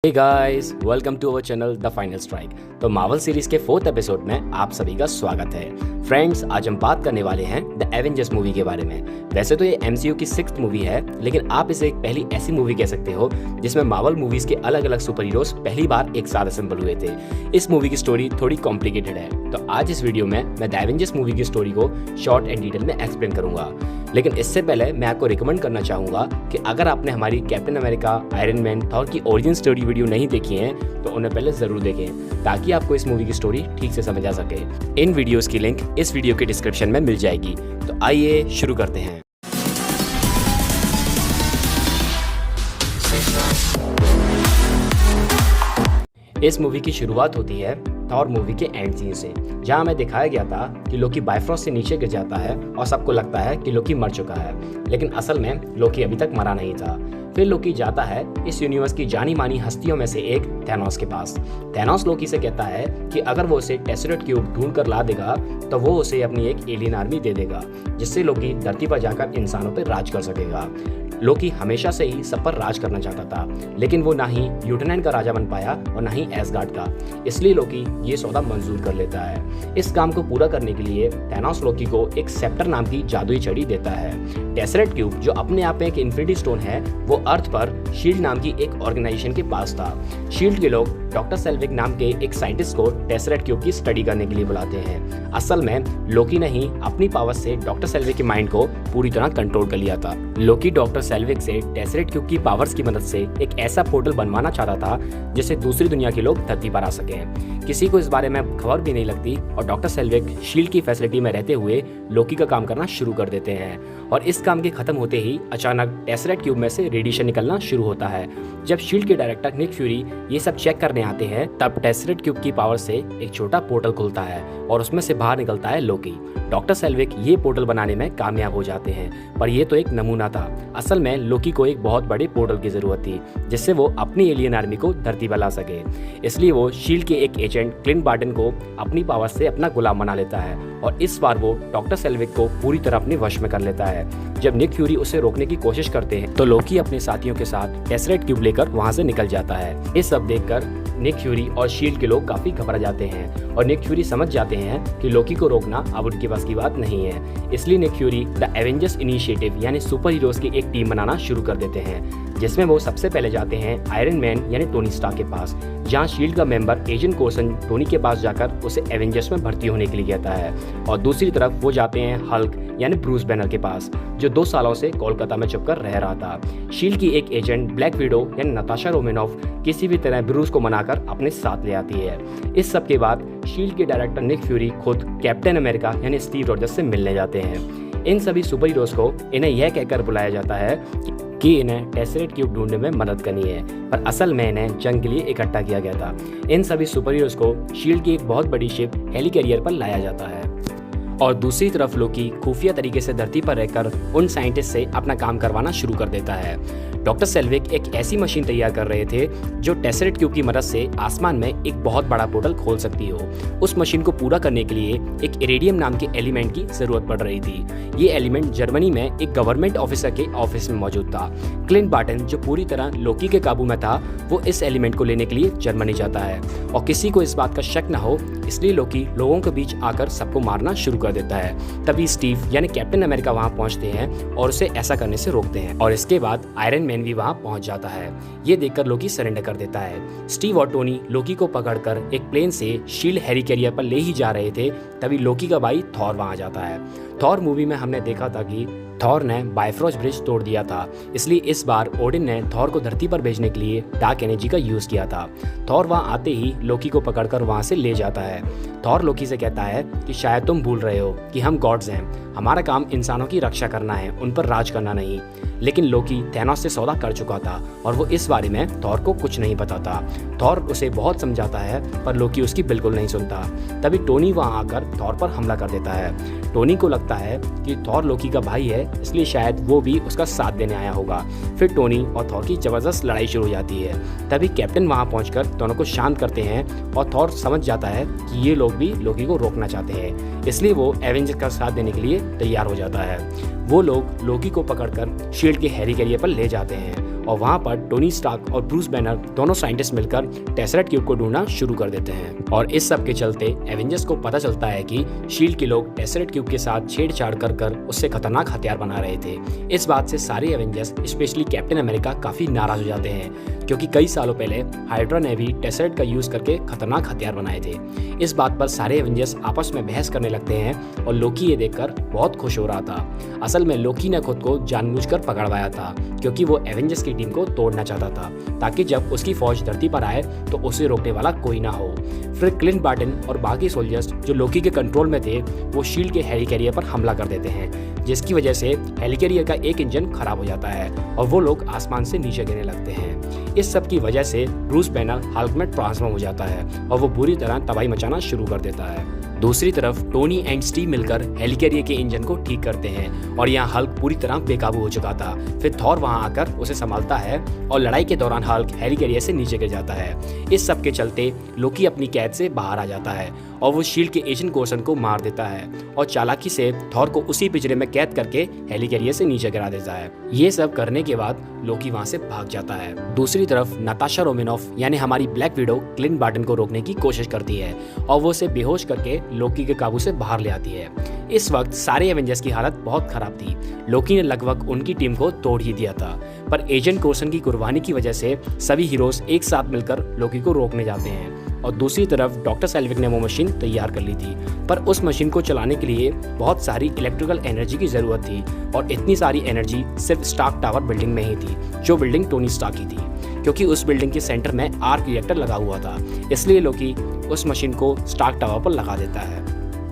Hey guys, welcome to our channel the final strike. तो Marvel series के 4th episode में आप सभी का स्वागत है। फ्रेंड्स, आज हम बात करने वाले हैं द एवेंजर्स मूवी के बारे में। वैसे तो ये MCU की 6th मूवी है, लेकिन आप इसे एक पहली ऐसी मूवी कह सकते हो जिसमें मार्वल मूवीज के अलग अलग सुपर हीरोज पहली बार एक साथ असेंबल हुए थे। इस मूवी की स्टोरी थोड़ी कॉम्प्लिकेटेड है, तो आज इस वीडियो में मैं द एवेंजर्स मूवी की स्टोरी को शॉर्ट एंड डिटेल में एक्सप्लेन करूंगा। लेकिन इससे पहले मैं आपको रिकमेंड करना चाहूँगा कि अगर आपने हमारी captain America, iron man, Thor की ओरिजिन स्टोरी वीडियो नहीं देखी है तो उन्हें पहले ज़रूर देखें, ताकि आपको इस मूवी की स्टोरी ठीक से समझ आ सके। इन वीडियोस की लिंक इस वीडियो के डिस्क्रिप्शन में मिल जाएगी। तो आइए शुरू करते हैं। इस मूवी की शुरुआत होती है थॉर मूवी के एंड सीन से, जहां हमें दिखाया गया था कि लोकी बाइफ्रॉस्ट से नीचे गिर जाता है और सबको लगता है कि लोकी मर चुका है, लेकिन असल में लोकी अभी तक मरा नहीं था। फिर लोकी जाता है इस यूनिवर्स की जानी मानी हस्तियों में से एक थैनोस के पास। थैनोस लोकी से कहता है कि अगर वो उसे टेसरेट क्यूब ढूंढ कर ला देगा तो वो उसे अपनी एक एलियन आर्मी दे देगा, जिससे लोकी धरती पर जाकर इंसानों पर राज कर सकेगा। लोकी हमेशा से ही सब पर राज करना चाहता था, लेकिन वो ना ही यूटनैन का राजा बन पाया और ना ही एसगार्ड का, इसलिए लोकी ये सौदा मंजूर कर लेता है। इस काम को पूरा करने के लिए थैनोस लोकी को एक सेप्टर नाम की जादुई छड़ी देता है। टेसरेट क्यूब, जो अपने आप में एक इन्फिनिटी स्टोन है, वो अर्थ पर शील्ड नाम की एक ऑर्गेनाइजेशन के पास था। शील्ड के लोग डॉक्टर सेल्विक नाम के एक साइंटिस्ट को टेसरेट क्यूब की स्टडी करने के लिए बुलाते हैं। असल में लोकी ने ही अपनी पावर से डॉक्टर सेल्विक के माइंड को पूरी तरह कंट्रोल कर लिया था। लोकी डॉक्टर सेल्विक से टेसरेट क्यूब की पावर्स की मदद से एक ऐसा पोर्टल बनवाना चाहता था जिससे दूसरी दुनिया के लोग धरती पर आ सकें। किसी को इस बारे में खबर भी नहीं लगती और डॉक्टर सेल्विक शील्ड की फैसिलिटी में रहते हुए लोकी का काम करना शुरू कर देते हैं। और इस काम के खत्म होते ही अचानक टेसरेट क्यूब में से रेडिएशन निकलना शुरू होता है। जब शील्ड के डायरेक्टर निक फ्यूरी ये सब चेक करने आते हैं, तब टेसरेट क्यूब की पावर से एक छोटा पोर्टल खुलता है और उसमें से बाहर निकलता है लोकी। डॉक्टर सेल्विक ये पोर्टल बनाने में कामयाब हो जाते हैं, पर ये तो एक नमूना था। असल में लोकी को एक बहुत बड़े पोर्टल की जरूरत थी, जिससे वो अपनी एलियन आर्मी को धरती पर ला सके। इसलिए वो शील्ड के एक एजेंट क्लिंट बार्टन को अपनी पावर से अपना गुलाम बना लेता है और इस बार वो डॉक्टर सेल्विक को पूरी तरह अपने वश में कर लेता है। जब निक फ्यूरी उसे रोकने की कोशिश करते हैं तो लोकी अपने साथियों के साथ टेसरेट क्यूब लेकर वहां से निकल जाता है। ये सब देखकर निक फ्यूरी और शील्ड के लोग काफी घबरा जाते हैं और निक फ्यूरी समझ जाते हैं कि लोकी को रोकना अब उनके पास की बात नहीं है। इसलिए Nick Fury the Avengers initiative यानी सुपर हीरोज की एक टीम बनाना शुरू कर देते हैं, जिसमें वो सबसे पहले जाते हैं आयरन मैन यानी टोनी स्टार्क के पास, जहां शील्ड का मेंबर एजेंट कोर्सन टोनी के पास जाकर उसे एवेंजर्स में भर्ती होने के लिए कहता है। और दूसरी तरफ वो जाते हैं हल्क यानी ब्रूस बैनर के पास, जो 2 सालों से कोलकाता में छुपकर रह रहा था। शील्ड की एक एजेंट ब्लैक विडो यानी नताशा रोमानोफ किसी भी तरह ब्रूस को मनाकर अपने साथ ले आती है। इस सब के बाद शील्ड के डायरेक्टर निक फ्यूरी खुद कैप्टन अमेरिका यानी स्टीव रॉजर्स से मिलने जाते हैं। इन सभी सुपर हीरोज को इन्हें यह कहकर बुलाया जाता है कि इन्हें टेसरेट क्यूब ढूंढने में मदद करनी है, पर असल में इन्हें जंग के लिए इकट्ठा किया गया था। इन सभी सुपर हीरोज को शील्ड की एक बहुत बड़ी शिप हेलिकैरियर पर लाया जाता है और दूसरी तरफ लोकी खुफिया तरीके से धरती पर रहकर उन साइंटिस्ट से अपना काम करवाना शुरू कर देता है। डॉक्टर सेल्विक एक ऐसी मशीन तैयार कर रहे थे जो टेसरेट क्यूब की मदद से आसमान में एक बहुत बड़ा पोर्टल खोल सकती हो। उस मशीन को पूरा करने के लिए एक इरेडियम नाम के एलिमेंट की जरूरत पड़ रही थी। ये एलिमेंट जर्मनी में एक गवर्नमेंट ऑफिसर के ऑफिस में मौजूद था। क्लिंट बार्टन, जो पूरी तरह लोकी के काबू में था, वो इस एलिमेंट को लेने के लिए जर्मनी जाता है और किसी को इस बात का शक न हो इसलिए लोकी लोगों के बीच आकर सबको मारना शुरू कर देता है। तभी स्टीव यानी कैप्टन अमेरिका वहां पहुंचते हैं और उसे ऐसा करने से रोकते हैं और इसके बाद आयरन मैन भी वहां पहुंच जाता है। ये देखकर लोकी सरेंडर कर देता है। स्टीव और टोनी लोकी को पकड़कर एक प्लेन से शील्ड हेलिकैरियर पर ले ही जा रहे थे, तभी लोकी का भाई थॉर वहां जाता है। थॉर मूवी में हमने देखा था कि थॉर ने बाइफ्रॉस्ट ब्रिज तोड़ दिया था, इसलिए इस बार ओडिन ने थॉर को धरती पर भेजने के लिए डार्क एनर्जी का यूज किया था। थॉर वहां आते ही लोकी को पकड़कर वहां से ले जाता है। थॉर लोकी से कहता है कि शायद तुम भूल रहे हो कि हम गॉड्स हैं, हमारा काम इंसानों की रक्षा करना है, उन पर राज करना नहीं। लेकिन लोकी थैनोस से सौदा कर चुका था और वो इस बारे में थॉर को कुछ नहीं पता था। थॉर उसे बहुत समझाता है पर लोकी उसकी बिल्कुल नहीं सुनता। तभी टोनी वहां आकर थॉर पर हमला कर देता है। टोनी को लगता है कि थॉर लोकी का भाई है, इसलिए शायद वो भी उसका साथ देने आया होगा। फिर टोनी और थॉर की जबरदस्त लड़ाई शुरू हो जाती है। तभी कैप्टन वहां पहुंचकर दोनों को शांत करते हैं और थॉर समझ जाता है कि ये लोग भी लोकी को रोकना चाहते हैं, इसलिए वो एवेंजर्स का साथ देने के लिए तैयार हो जाता है। वो लोग लोकी को पकड़कर शील्ड के हेलिकैरियर पर ले जाते हैं और वहाँ पर टोनी स्टार्क और ब्रूस बैनर दोनों साइंटिस्ट मिलकर टेसरेट क्यूब को ढूंढना शुरू कर देते हैं। और इस सब के चलते एवेंजर्स को पता चलता है कि शील्ड के लोग टेसरेट क्यूब के साथ छेड़छाड़ कर उससे खतरनाक हथियार बना रहे थे। इस बात से सारे एवेंजर्स स्पेशली कैप्टन अमेरिका काफी नाराज हो जाते हैं, क्योंकि कई सालों पहले हाइड्रा ने भी टेसरेट का यूज करके खतरनाक हथियार बनाए थे। इस बात पर सारे एवेंजर्स आपस में बहस करने लगते हैं और लोकी ये देखकर बहुत खुश हो रहा था। असल में लोकी ने खुद को जानबूझकर पकड़वाया था, क्योंकि वो एवेंजर्स की टीम को तोड़ना चाहता था, ताकि जब उसकी फौज धरती पर आए तो उसे रोकने वाला कोई ना हो। फिर क्लिंट बार्टन और बाकी सोल्जर्स जो लोकी के कंट्रोल में थे वो शील्ड के हेलिकैरियर पर हमला कर देते हैं, जिसकी वजह से हेलिकैरियर का एक इंजन खराब हो जाता है और वो लोग आसमान से नीचे गिरने लगते हैं। इस सब की वजह से ब्रूस बैनर हल्क में ट्रांसफॉर्म हो जाता है और वो बुरी तरह तबाही मचाना शुरू कर देता है। दूसरी तरफ टोनी एंड स्टीव मिलकर हेलिकैरियर के इंजन को ठीक करते हैं और यहाँ हल्क पूरी तरह बेकाबू हो चुका था। फिर थॉर वहाँ आकर उसे संभालता है और लड़ाई के दौरान हल्क हेलिकैरियर से नीचे गिर जाता है। इस सब के चलते लोकी अपनी कैद से बाहर आ जाता है और वो शील्ड के एजेंट कोर्सन को मार देता है और चालाकी से थॉर को उसी पिंजरे में कैद करके हेलिकैरियर से नीचे गिरा देता है। ये सब करने के बाद लोकी वहाँ से भाग जाता है। दूसरी तरफ नताशा रोमानोफ यानी हमारी ब्लैक विडो क्लिंट बार्टन को रोकने की कोशिश करती है और वो उसे बेहोश करके लोकी के काबू से बाहर ले आती है। इस वक्त सारे एवेंजर्स की हालत बहुत खराब थी। लोकी ने लगभग उनकी टीम को तोड़ ही दिया था, पर एजेंट कोर्सन की कुर्बानी की वजह से सभी हीरोज एक साथ मिलकर लोकी को रोकने जाते हैं। और दूसरी तरफ डॉक्टर सेल्विक ने वो मशीन तैयार कर ली थी, पर उस मशीन को चलाने के लिए बहुत सारी इलेक्ट्रिकल एनर्जी की जरूरत थी और इतनी सारी एनर्जी सिर्फ स्टार्क टावर बिल्डिंग में ही थी, जो बिल्डिंग टोनी स्टार्क की थी, क्योंकि उस बिल्डिंग के सेंटर में आर्क रिएक्टर लगा हुआ था। इसलिए लोकी उस मशीन को स्टार्क टावर पर लगा देता है।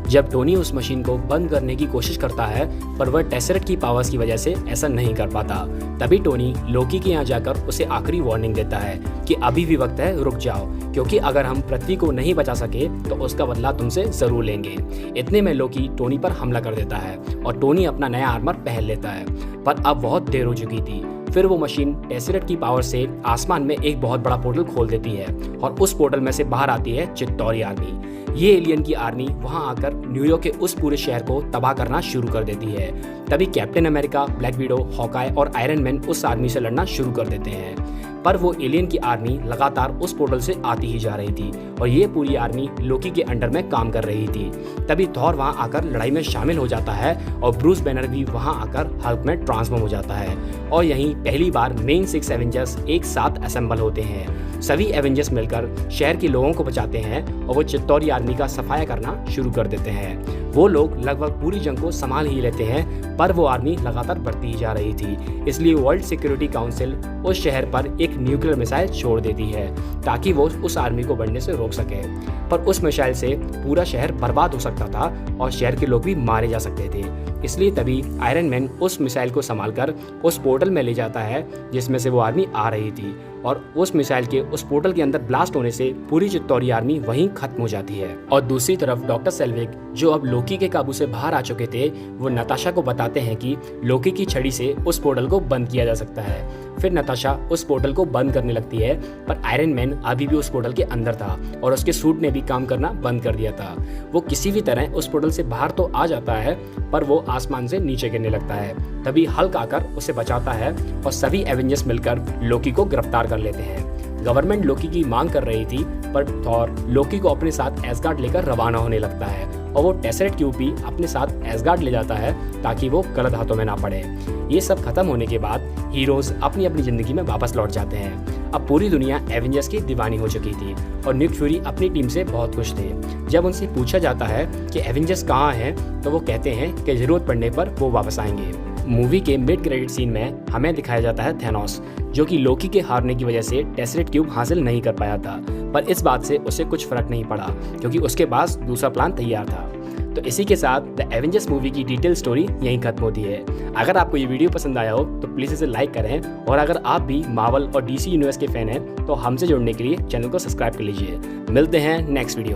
जब टोनी उस मशीन को बंद करने की कोशिश करता है, पर वह टेसरेट की पावर्स की वजह से ऐसा नहीं कर पाता। तभी टोनी लोकी के यहाँ जाकर उसे आखिरी वार्निंग देता है कि अभी भी वक्त है, रुक जाओ, क्योंकि अगर हम पृथ्वी को नहीं बचा सके तो उसका बदला तुमसे जरूर लेंगे। इतने में लोकी टोनी पर हमला कर देता है और टोनी अपना नया आर्मर पहन लेता है, पर अब बहुत देर हो चुकी थी। फिर वो मशीन टेसरेट की पावर से आसमान में एक बहुत बड़ा पोर्टल खोल देती है और उस पोर्टल में से बाहर आती है चित्तौरी आर्मी। ये एलियन की आर्मी वहां आकर न्यूयॉर्क के उस पूरे शहर को तबाह करना शुरू कर देती है। तभी captain America, black window, Hawkeye और आयरन मैन उस आर्मी से लड़ना शुरू कर देते हैं, पर वो एलियन की आर्मी लगातार उस पोर्टल से आती ही जा रही थी और ये पूरी आर्मी लोकी के अंडर में काम कर रही थी। तभी थॉर वहां आकर लड़ाई में शामिल हो जाता है और ब्रूस बैनर भी वहां आकर हल्क में ट्रांसफॉर्म हो जाता है और यहीं पहली बार मेन 6 एवेंजर्स एक साथ असेंबल होते हैं। सभी एवेंजर्स मिलकर शहर के लोगों को बचाते हैं और वो चित्तौरी आर्मी का सफाया करना शुरू कर देते हैं। वो लोग लगभग पूरी जंग को संभाल ही लेते हैं, पर वो आर्मी लगातार बढ़ती ही जा रही थी। इसलिए वर्ल्ड सिक्योरिटी काउंसिल उस शहर पर एक न्यूक्लियर मिसाइल छोड़ देती है ताकि वो उस आर्मी को बढ़ने से रोक सके। पर उस मिसाइल से पूरा शहर बर्बाद हो सकता था और शहर के लोग भी मारे जा सकते थे। इसलिए तभी आयरन मैन उस मिसाइल को संभालकर उस पोर्टल में ले जाता है जिसमें से वो आर्मी आ रही थी और उस मिसाइल के उस पोर्टल के अंदर ब्लास्ट होने से पूरी चित्तौरी आर्मी वहीं खत्म हो जाती है। और दूसरी तरफ डॉक्टर सेल्विक, जो अब लोकी के काबू से बाहर आ चुके थे, वो नताशा को बताते हैं कि लोकी की छड़ी से उस पोर्टल को बंद किया जा सकता है। फिर नताशा उस पोर्टल को बंद करने लगती है, पर आयरन मैन अभी भी उस पोर्टल के अंदर था और उसके सूट ने भी काम करना बंद कर दिया था। वो किसी भी तरह उस पोर्टल से बाहर तो आ जाता है, पर वो आसमान से नीचे गिरने लगता है। तभी हल्क आकर उसे बचाता है और सभी एवेंजर्स मिलकर लोकी को गिरफ्तार कर लेते हैं। गवर्नमेंट लोकी की मांग कर रही थी, पर थॉर लोकी को अपने साथ एसगार्ड लेकर रवाना होने लगता है और वो टेसरेट क्यूब भी अपने साथ एसगार्ड ले जाता है ताकि वो गलत हाथों में ना पड़े। ये सब खत्म होने के बाद हीरोज अपनी अपनी जिंदगी में वापस लौट जाते हैं। अब पूरी दुनिया एवेंजर्स की दीवानी हो चुकी थी और निक फ्यूरी अपनी टीम से बहुत खुश थे। जब उनसे पूछा जाता है कि एवेंजर्स कहाँ हैं, तो वो कहते हैं कि जरूरत पड़ने पर वो वापस आएंगे। मूवी के मिड क्रेडिट सीन में हमें दिखाया जाता है थैनोस, जो कि लोकी के हारने की वजह से टेसरेट क्यूब हासिल नहीं कर पाया था, पर इस बात से उसे कुछ फर्क नहीं पड़ा क्योंकि उसके पास दूसरा प्लान तैयार था। तो इसी के साथ द एवेंजर्स मूवी की डिटेल स्टोरी यहीं खत्म होती है। अगर आपको ये वीडियो पसंद आया हो तो प्लीज़ इसे लाइक करें और अगर आप भी मार्वल और DC यूनिवर्स के फैन हैं तो हमसे जुड़ने के लिए चैनल को सब्सक्राइब कर लीजिए। मिलते हैं नेक्स्ट वीडियो में।